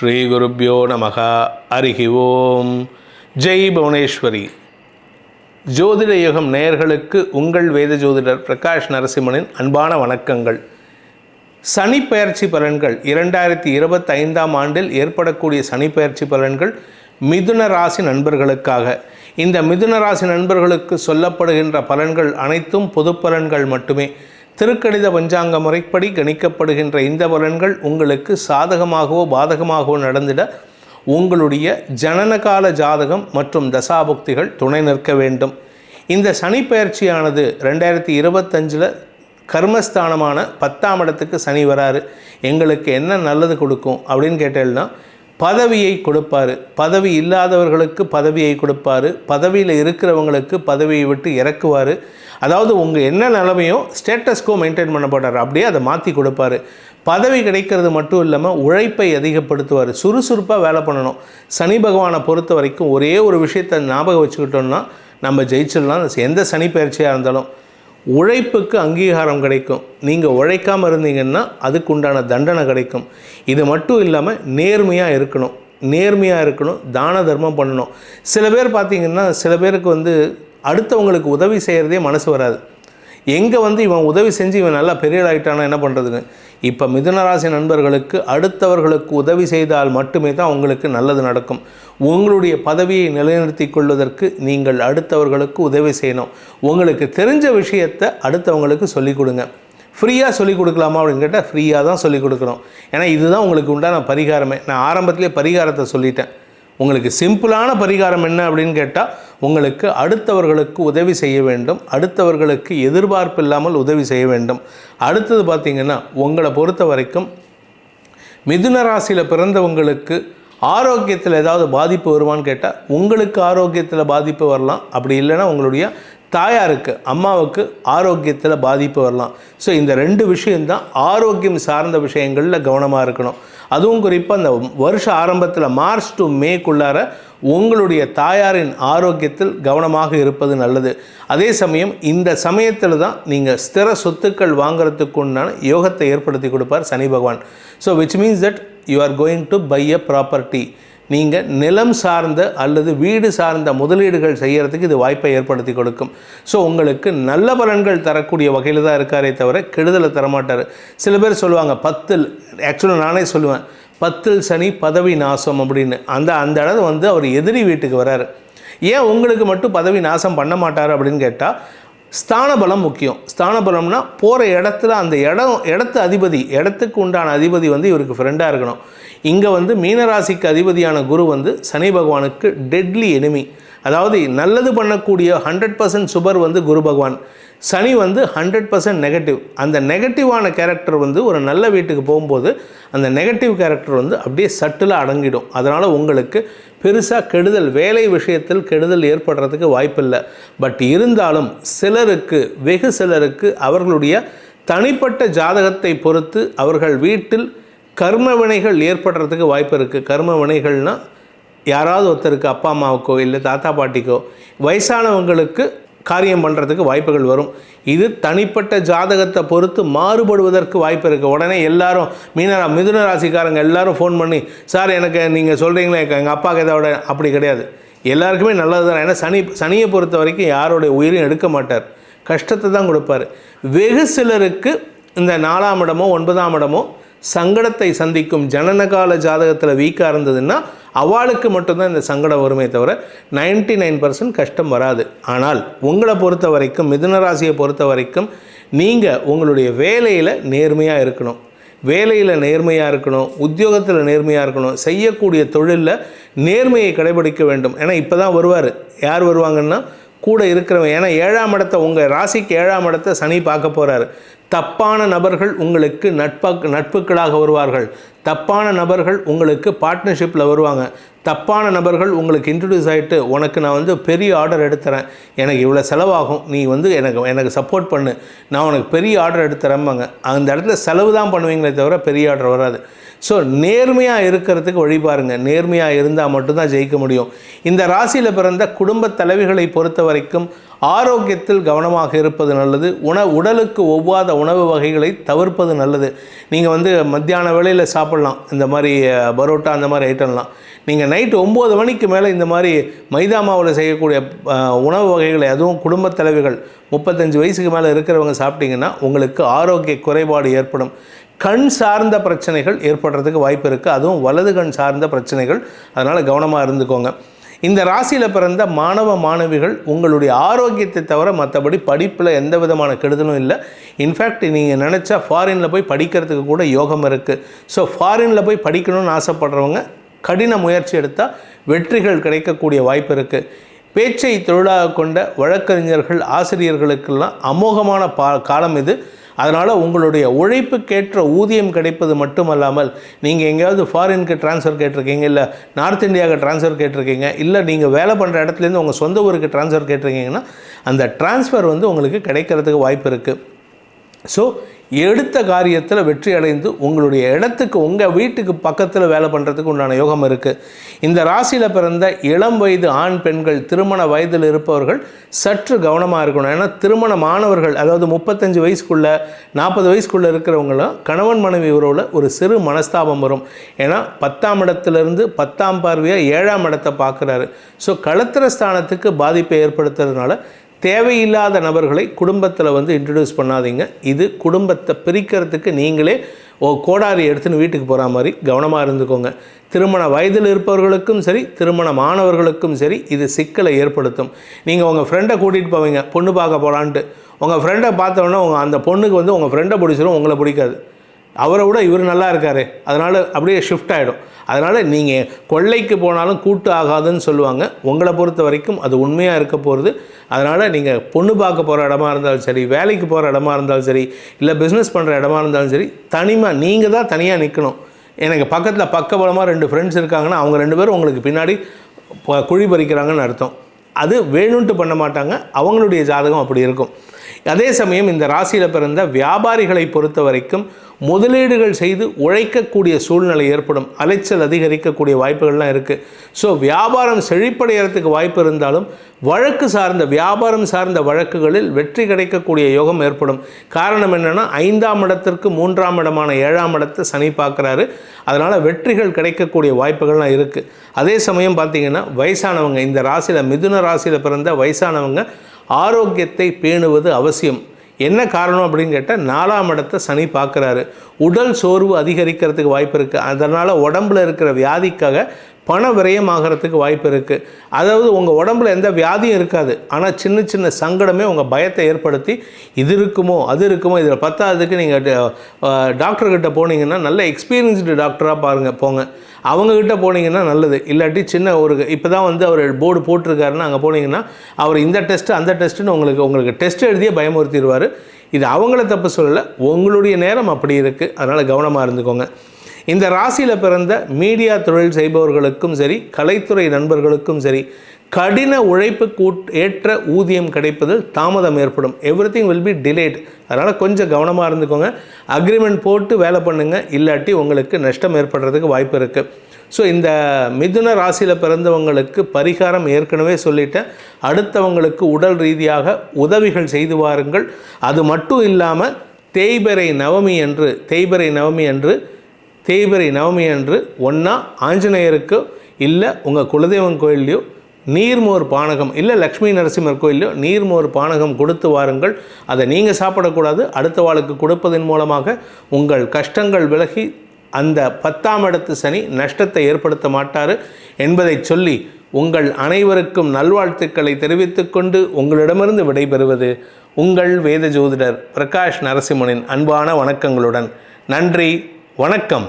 ஸ்ரீ குருப்யோ நமக. ஹரிஹி ஓம். ஜெய் புவனேஸ்வரி. ஜோதிட யுகம் நேயர்களுக்கு உங்கள் வேத ஜோதிடர் பிரகாஷ் நரசிம்மனின் அன்பான வணக்கங்கள். சனி பெயர்ச்சி பலன்கள் 2025ஆம் ஆண்டில் ஏற்படக்கூடிய சனி பெயர்ச்சி பலன்கள் மிதுன ராசி நண்பர்களுக்காக. இந்த மிதுன ராசி நண்பர்களுக்கு சொல்லப்படுகின்ற பலன்கள் அனைத்தும் பொது பலன்கள் மட்டுமே. திருக்கணித பஞ்சாங்க முறைப்படி கணிக்கப்படுகின்ற இந்த பலன்கள் உங்களுக்கு சாதகமாகவோ பாதகமாகவோ நடந்திட உங்களுடைய ஜனனகால ஜாதகம் மற்றும் தசாபுக்திகள் துணை நிற்க வேண்டும். இந்த சனி பெயர்ச்சியானது 2025 கர்மஸ்தானமான 10ஆம் இடத்துக்கு சனி வராரு. எங்களுக்கு என்ன நல்லது கொடுக்கும் அப்படின்னு கேட்டேன்னா, பதவியை கொடுப்பார். பதவி இல்லாதவர்களுக்கு பதவியை கொடுப்பார். பதவியில் இருக்கிறவங்களுக்கு பதவியை விட்டு இறக்குவார். அதாவது உங்கள் என்ன நிலைமையோ ஸ்டேட்டஸ்கோ மெயின்டைன் பண்ண போட்டார், அப்படியே அதை மாற்றி கொடுப்பார். பதவி கிடைக்கிறது மட்டும் இல்லாமல் உழைப்பை அதிகப்படுத்துவார். சுறுசுறுப்பாக வேலை பண்ணணும். சனி பகவானை பொறுத்த வரைக்கும் ஒரே ஒரு விஷயத்தை ஞாபகம் வச்சுக்கிட்டோம்னா நம்ம ஜெயிச்சிடலாம். எந்த சனி பயிற்சியாக இருந்தாலும் உழைப்புக்கு அங்கீகாரம் கிடைக்கும். நீங்கள் உழைக்காமல் இருந்தீங்கன்னா அதுக்கு உண்டான தண்டனை கிடைக்கும். இது மட்டும் இல்லாமல் நேர்மையாக இருக்கணும், தான தர்மம் பண்ணணும். சில பேர் பார்த்திங்கன்னா, சில பேருக்கு அடுத்தவங்களுக்கு உதவி செய்கிறதே மனசு வராது. எங்கே இவன் உதவி செஞ்சு இவன் நல்லா பெரிய ஆகிட்டானா என்ன பண்ணுறதுன்னு. இப்போ மிதுனராசி நண்பர்களுக்கு அடுத்தவர்களுக்கு உதவி செய்தால் மட்டுமே தான் உங்களுக்கு நல்லது நடக்கும். உங்களுடைய பதவியை நிலைநிறுத்தி கொள்வதற்கு நீங்கள் அடுத்தவர்களுக்கு உதவி செய்யணும். உங்களுக்கு தெரிஞ்ச விஷயத்தை அடுத்தவங்களுக்கு சொல்லிக் கொடுங்க. ஃப்ரீயாக சொல்லிக் கொடுக்கலாமா அப்படின்னு கேட்டால் ஃப்ரீயாக தான் சொல்லிக் கொடுக்கணும். ஏன்னா இதுதான் உங்களுக்கு உண்டான பரிகாரமே. நான் ஆரம்பத்திலே பரிகாரத்தை சொல்லிட்டேன். உங்களுக்கு சிம்பிளான பரிகாரம் என்ன அப்படின்னு கேட்டால், உங்களுக்கு அடுத்தவர்களுக்கு உதவி செய்ய வேண்டும். அடுத்தவர்களுக்கு எதிர்பார்ப்பு இல்லாமல் உதவி செய்ய வேண்டும். அடுத்தது பார்த்திங்கன்னா, உங்களை பொறுத்த வரைக்கும் மிதுன ராசியில் பிறந்தவங்களுக்கு ஆரோக்கியத்தில் ஏதாவது பாதிப்பு வருமானு கேட்டால், உங்களுக்கு ஆரோக்கியத்தில் பாதிப்பு வரலாம். அப்படி இல்லைன்னா உங்களுடைய தாயாருக்கு, அம்மாவுக்கு ஆரோக்கியத்தில் பாதிப்பு வரலாம். ஸோ இந்த 2 விஷயந்தான் ஆரோக்கியம் சார்ந்த விஷயங்களில் கவனமாக இருக்கணும். அதுவும் குறிப்பாக இந்த வருஷ ஆரம்பத்தில் மார்ச் டு மேக்குள்ளார உங்களுடைய தாயாரின் ஆரோக்கியத்தில் கவனமாக இருப்பது நல்லது. அதே சமயம் இந்த சமயத்தில் தான் நீங்கள் ஸ்திர சொத்துக்கள் வாங்கிறதுக்கு உண்டான யோகத்தை ஏற்படுத்தி கொடுப்பார் Shani Bhagavan. So which means that you are going to buy a property. நீங்கள் நிலம் சார்ந்த அல்லது வீடு சார்ந்த முதலீடுகள் செய்கிறதுக்கு இது வாய்ப்பை ஏற்படுத்தி கொடுக்கும். ஸோ உங்களுக்கு நல்ல பலன்கள் தரக்கூடிய வகையில் தான் இருக்காரே தவிர கெடுதலை தரமாட்டார். சில பேர் சொல்லுவாங்க 10, ஆக்சுவலாக நானே சொல்லுவேன் 10 சனி பதவி நாசம் அப்படின்னு. அந்த இடத்துல அவர் எதிரி வீட்டுக்கு வராரு. ஏன் உங்களுக்கு மட்டும் பதவி நாசம் பண்ண மாட்டார் அப்படின்னு கேட்டால், ஸ்தான பலம் முக்கியம். ஸ்தான பலம்னா போகிற இடத்துல அந்த இடத்து அதிபதி, இடத்துக்கு உண்டான அதிபதி இவருக்கு ஃப்ரெண்டாக இருக்கணும். இங்கே மீனராசிக்கு அதிபதியான குரு சனி பகவானுக்கு டெட்லி எனிமி. அதாவது நல்லது பண்ணக்கூடிய 100% சுபர் குரு பகவான். சனி 100% நெகட்டிவ். அந்த நெகட்டிவான கேரக்டர் ஒரு நல்ல வீட்டுக்கு போகும்போது அந்த நெகட்டிவ் கேரக்டர் அப்படியே சட்டிலாக அடங்கிடும். அதனால் உங்களுக்கு பெருசாக கெடுதல், வேலை விஷயத்தில் கெடுதல் ஏற்படுறதுக்கு வாய்ப்பில்லை. பட் இருந்தாலும் சிலருக்கு, வெகு சிலருக்கு அவர்களுடைய தனிப்பட்ட ஜாதகத்தை பொறுத்து அவர்கள் வீட்டில் கர்ம வினைகள் ஏற்படுறதுக்கு வாய்ப்பு இருக்குது. கர்ம வினைகள்னால் யாராவது ஒருத்தருக்கு, அப்பா அம்மாவுக்கோ இல்லை தாத்தா பாட்டிக்கோ, வயசானவங்களுக்கு காரியம் பண்ணுறதுக்கு வாய்ப்புகள் வரும். இது தனிப்பட்ட ஜாதகத்தை பொறுத்து மாறுபடுவதற்கு வாய்ப்பு இருக்குது. உடனே எல்லாரும் மிதுன ராசிக்காரங்க எல்லாரும் ஃபோன் பண்ணி, சார் எனக்கு நீங்கள் சொல்கிறீங்களே எங்கள் அப்பாவுக்கு எதோட, அப்படி கிடையாது. எல்லாருக்குமே நல்லது தான். ஏன்னா சனியை பொறுத்த வரைக்கும் யாருடைய உயிரையும் எடுக்க மாட்டார், கஷ்டத்தை தான் கொடுப்பார். வெகு சிலருக்கு இந்த 4ஆம் இடமோ 9ஆம் இடமோ சங்கடத்தை சந்திக்கும். ஜனனகால ஜாதகத்தில் வீக்காக இருந்ததுன்னா அவளுக்கு மட்டும்தான் இந்த சங்கடம் வருமே தவிர 99% கஷ்டம் வராது. ஆனால் உங்களை பொறுத்த வரைக்கும், மிதுன ராசியை பொறுத்த வரைக்கும், நீங்கள் உங்களுடைய வேலையில் நேர்மையாக இருக்கணும். உத்தியோகத்தில் நேர்மையாக இருக்கணும். செய்யக்கூடிய தொழிலில் நேர்மையை கடைபிடிக்க வேண்டும். ஏன்னா இப்போ தான் வருவார். யார் வருவாங்கன்னா கூட இருக்கிறவங்க. ஏன்னா 7ஆம் இடத்தை, உங்கள் ராசிக்கு 7ஆம் இடத்தை சனி பார்க்க போகிறாரு. தப்பான நபர்கள் உங்களுக்கு நட்புக்களாக வருவார்கள். தப்பான நபர்கள் உங்களுக்கு பார்ட்னர்ஷிப்பில் வருவாங்க. தப்பான நபர்கள் உங்களுக்கு இன்ட்ரடியூஸ் ஆகிட்டு, உனக்கு நான் பெரிய ஆர்டர் எடுத்துறேன், எனக்கு இவ்வளோ செலவாகும், நீ எனக்கு சப்போர்ட் பண்ணு, நான் உனக்கு பெரிய ஆர்டர் எடுத்துறேன்பாங்க. அந்த இடத்துல செலவு தான் பண்ணுவீங்களே தவிர பெரிய ஆர்டர் வராது. ஸோ நேர்மையாக இருக்கிறதுக்கு வழி பாருங்கள். நேர்மையாக இருந்தால் மட்டும்தான் ஜெயிக்க முடியும். இந்த ராசியில் பிறந்த குடும்ப தலைவிகளை பொறுத்த வரைக்கும் ஆரோக்கியத்தில் கவனமாக இருப்பது நல்லது. உடலுக்கு ஒவ்வாத உணவு வகைகளை தவிர்ப்பது நல்லது. நீங்கள் மத்தியான வேளையில் சாப்பிட சாப்பிட்லாம், இந்த மாதிரி பரோட்டா அந்த மாதிரி ஐட்டம்லாம். நீங்கள் நைட்டு 9 மணிக்கு மேலே இந்த மாதிரி மைதா மாவில் செய்யக்கூடிய உணவு வகைகளை, அதுவும் குடும்பத் தலைவிகள் 35 வயசுக்கு மேலே இருக்கிறவங்க சாப்பிட்டிங்கன்னா உங்களுக்கு ஆரோக்கிய குறைபாடு ஏற்படும். கண் சார்ந்த பிரச்சனைகள் ஏற்படுறதுக்கு வாய்ப்பு இருக்குது, அதுவும் வலது கண் சார்ந்த பிரச்சனைகள். அதனால் கவனமாக இருந்துக்கோங்க. இந்த ராசியில் பிறந்த மாணவ மாணவிகள் உங்களுடைய ஆரோக்கியத்தை தவிர மற்றபடி படிப்பில் எந்த விதமான கெடுதலும் இல்லை. இன்ஃபேக்ட் நீங்கள் நினச்சா ஃபாரினில் போய் படிக்கிறதுக்கு கூட யோகம் இருக்குது. ஸோ ஃபாரினில் போய் படிக்கணும்னு ஆசைப்படுறவங்க கடின முயற்சி எடுத்தால் வெற்றிகள் கிடைக்கக்கூடிய வாய்ப்பு இருக்குது. பேச்சை தொழிலாக கொண்ட வழக்கறிஞர்கள், ஆசிரியர்களுக்கெல்லாம் அமோகமான காலம் இது. அதனால் உங்களுடைய உழைப்புக்கேற்ற ஊதியம் கிடைப்பது மட்டுமல்லாமல், நீங்கள் எங்கேயாவது ஃபாரினுக்கு ட்ரான்ஸ்ஃபர் கேட்டிருக்கீங்க, இல்லை நார்த் இந்தியாவுக்கு ட்ரான்ஸ்ஃபர் கேட்டிருக்கீங்க, இல்லை நீங்கள் வேலை பண்ணுற இடத்துலேருந்து உங்கள் சொந்த ஊருக்கு ட்ரான்ஸ்ஃபர் கேட்டிருக்கீங்கன்னா அந்த ட்ரான்ஸ்ஃபர் உங்களுக்கு கிடைக்கிறதுக்கு வாய்ப்பு இருக்குது. ஸோ எடுத்த காரியத்தில் வெற்றி அடைந்து உங்களுடைய இடத்துக்கு, உங்கள் வீட்டுக்கு பக்கத்தில் வேலை பண்ணுறதுக்கு உண்டான யோகம் இருக்குது. இந்த ராசியில் பிறந்த இளம் வயது ஆண் பெண்கள், திருமண வயதில் இருப்பவர்கள் சற்று கவனமாக இருக்கணும். ஏன்னா திருமணமானவர்கள், அதாவது 35 வயசுக்குள்ளே 40 வயசுக்குள்ளே இருக்கிறவங்களும் கணவன் மனைவி உறவில் ஒரு சிறு மனஸ்தாபம் வரும். ஏன்னா 10ஆம் இடத்துலேருந்து 10ஆம் பார்வையாக 7ஆம் இடத்தை பார்க்குறாரு. ஸோ களத்திர ஸ்தானத்துக்கு பாதிப்பை ஏற்படுத்துறதுனால தேவையில்லாத நபர்களை குடும்பத்தில் இன்ட்ரடியூஸ் பண்ணாதீங்க. இது குடும்பத்தை பிரிக்கிறதுக்கு நீங்களே கோடாரி எடுத்துன்னு வீட்டுக்கு போகிற மாதிரி கவனமாக இருந்துக்கோங்க. திருமண வயதில் இருப்பவர்களுக்கும் சரி, திருமணமானவர்களுக்கும் சரி, இது சிக்கலை ஏற்படுத்தும். நீங்கள் உங்கள் ஃப்ரெண்டை கூட்டிகிட்டு போவீங்க பொண்ணு பார்க்க போகலான்ட்டு. உங்கள் ஃப்ரெண்டை பார்த்தோன்னா அந்த பொண்ணுக்கு உங்கள் ஃப்ரெண்டை பிடிச்சிடும், உங்களை பிடிக்காது. அவரை விட இவர் நல்லா இருக்கார், அதனால் அப்படியே ஷிஃப்ட் ஆகிடும். அதனால் நீங்கள் கொள்ளைக்கு போனாலும் கூட்டு ஆகாதுன்னு சொல்லுவாங்க. உங்களை பொறுத்த வரைக்கும் அது உண்மையாக இருக்க போகிறது. அதனால் நீங்கள் பொண்ணு பார்க்க போகிற இடமா இருந்தாலும் சரி, வேலைக்கு போகிற இடமா இருந்தாலும் சரி, இல்லை பிஸ்னஸ் பண்ணுற இடமா இருந்தாலும் சரி, நீங்கள் தான் தனியாக நிற்கணும். எனக்கு பக்கத்தில் பக்கபலமாக 2 ஃப்ரெண்ட்ஸ் இருக்காங்கன்னா அவங்க 2 பேரும் உங்களுக்கு பின்னாடி குழி பறிக்கிறாங்கன்னு அர்த்தம். அது வேணும்ட்டு பண்ண மாட்டாங்க, அவங்களுடைய ஜாதகம் அப்படி இருக்கும். அதே சமயம் இந்த ராசியில் பிறந்த வியாபாரிகளை பொறுத்த வரைக்கும் முதலீடுகள் செய்து உழைக்கக்கூடிய சூழ்நிலை ஏற்படும். அலைச்சல் அதிகரிக்கக்கூடிய வாய்ப்புகள்லாம் இருக்குது. ஸோ வியாபாரம் செழிப்படைகிறதுக்கு வாய்ப்பு இருந்தாலும் வியாபாரம் சார்ந்த வழக்குகளில் வெற்றி கிடைக்கக்கூடிய யோகம் ஏற்படும். காரணம் என்னென்னா 5ஆம் இடத்திற்கு 3ஆம் இடமான 7ஆம் இடத்தை சனி பார்க்குறாரு. அதனால் வெற்றிகள் கிடைக்கக்கூடிய வாய்ப்புகள்லாம் இருக்குது. அதே சமயம் பார்த்திங்கன்னா வயசானவங்க, இந்த ராசியில் மிதுன ராசியில் பிறந்த வயசானவங்க ஆரோக்கியத்தை பேணுவது அவசியம். என்ன காரணம் அப்படின்னு கேட்டால் 4ஆம் இடத்தை சனி பார்க்குறாரு. உடல் சோர்வு அதிகரிக்கிறதுக்கு வாய்ப்பு இருக்குது. அதனால் உடம்பில் இருக்கிற வியாதிக்காக பண விரயமாகிறதுக்கு வாய்ப்பு இருக்குது. அதாவது உங்கள் உடம்புல எந்த வியாதியும் இருக்காது, ஆனால் சின்ன சின்ன சங்கடமே உங்கள் பயத்தை ஏற்படுத்தி இது இருக்குமோ அது இருக்குமோ. இதில் பத்தாவதுக்கு நீங்கள் டாக்டர்கிட்ட போனீங்கன்னா நல்ல எக்ஸ்பீரியன்ஸ்டு டாக்டராக போங்க. அவங்கக்கிட்ட போனீங்கன்னா நல்லது. இல்லாட்டி சின்ன இப்போ தான் அவர் போர்டு போட்டிருக்காருன்னா அங்கே போனீங்கன்னா அவர் இந்த டெஸ்ட்டு அந்த டெஸ்ட்டுன்னு உங்களுக்கு டெஸ்ட் எழுதியே பயமுறுத்திடுவார். இது அவங்கள தப்பு சொல்லலை, உங்களுடைய நேரம் அப்படி இருக்குது. அதனால் கவனமாக இருந்துக்கோங்க. இந்த ராசியில் பிறந்த மீடியா தொழில் செய்பவர்களுக்கும் சரி, கலைத்துறை நண்பர்களுக்கும் சரி, கடின உழைப்புக்கு ஏற்ற ஊதியம் கிடைப்பதில் தாமதம் ஏற்படும். Everything will be delayed. அதனால் கொஞ்சம் கவனமாக இருந்துக்கோங்க. அக்ரிமெண்ட் போட்டு வேலை பண்ணுங்கள், இல்லாட்டி உங்களுக்கு நஷ்டம் ஏற்படுறதுக்கு வாய்ப்பு இருக்குது. ஸோ இந்த மிதுன ராசியில் பிறந்தவங்களுக்கு பரிகாரம் ஏற்கனவே சொல்லிட்டேன். அடுத்தவங்களுக்கு உடல் ரீதியாக உதவிகள் செய்து வாருங்கள். அது மட்டும் இல்லாமல் தேய்பிறை நவமி அன்று ஒன்றா ஆஞ்சநேயருக்கு, இல்லை உங்கள் குலதெய்வம் கோயில்லையோ நீர்மோர் பானகம், இல்லை லக்ஷ்மி நரசிம்மர் கோயிலையோ நீர்மோர் பானகம் கொடுத்து வாருங்கள். அதை நீங்கள் சாப்பிடக்கூடாது, அடுத்த வாளுக்கு கொடுப்பதன் மூலமாக உங்கள் கஷ்டங்கள் விலகி அந்த 10ஆம் இடத்து சனி நஷ்டத்தை ஏற்படுத்த மாட்டார் என்பதை சொல்லி உங்கள் அனைவருக்கும் நல்வாழ்த்துக்களை தெரிவித்துக்கொண்டு உங்களிடமிருந்து விடைபெறுவது உங்கள் வேத ஜோதிடர் பிரகாஷ் நரசிம்மனின் அன்பான வணக்கங்களுடன். நன்றி, வணக்கம்.